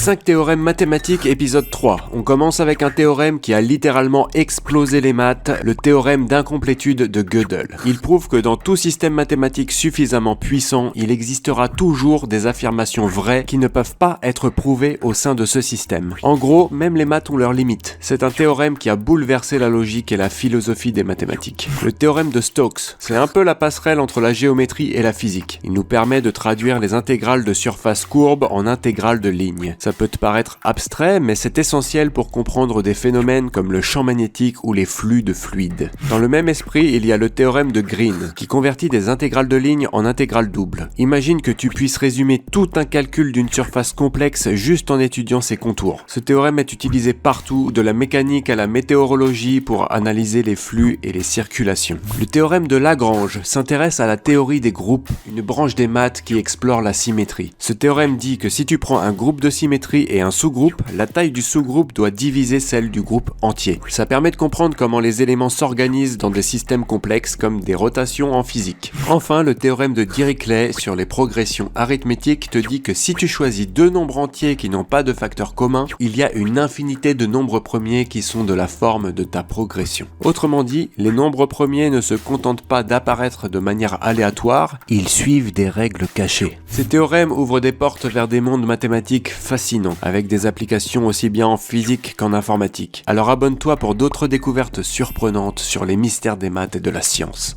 5 théorèmes mathématiques, épisode 3. On commence avec un théorème qui a littéralement explosé les maths, le théorème d'incomplétude de Gödel. Il prouve que dans tout système mathématique suffisamment puissant, il existera toujours des affirmations vraies qui ne peuvent pas être prouvées au sein de ce système. En gros, même les maths ont leurs limites. C'est un théorème qui a bouleversé la logique et la philosophie des mathématiques. Le théorème de Stokes, c'est un peu la passerelle entre la géométrie et la physique. Il nous permet de traduire les intégrales de surface courbe en intégrales de lignes. Ça peut te paraître abstrait, mais c'est essentiel pour comprendre des phénomènes comme le champ magnétique ou les flux de fluides. Dans le même esprit, il y a le théorème de Green, qui convertit des intégrales de lignes en intégrales doubles. Imagine que tu puisses résumer tout un calcul d'une surface complexe juste en étudiant ses contours. Ce théorème est utilisé partout, de la mécanique à la météorologie, pour analyser les flux et les circulations. Le théorème de Lagrange s'intéresse à la théorie des groupes, une branche des maths qui explore la symétrie. Ce théorème dit que si tu prends un groupe de symétrie et un sous-groupe, la taille du sous-groupe doit diviser celle du groupe entier. Ça permet de comprendre comment les éléments s'organisent dans des systèmes complexes comme des rotations en physique. Enfin, le théorème de Dirichlet sur les progressions arithmétiques te dit que si tu choisis deux nombres entiers qui n'ont pas de facteur commun, il y a une infinité de nombres premiers qui sont de la forme de ta progression. Autrement dit, les nombres premiers ne se contentent pas d'apparaître de manière aléatoire, ils suivent des règles cachées. Ces théorèmes ouvrent des portes vers des mondes mathématiques fascinants, avec des applications aussi bien en physique qu'en informatique. Alors abonne-toi pour d'autres découvertes surprenantes sur les mystères des maths et de la science.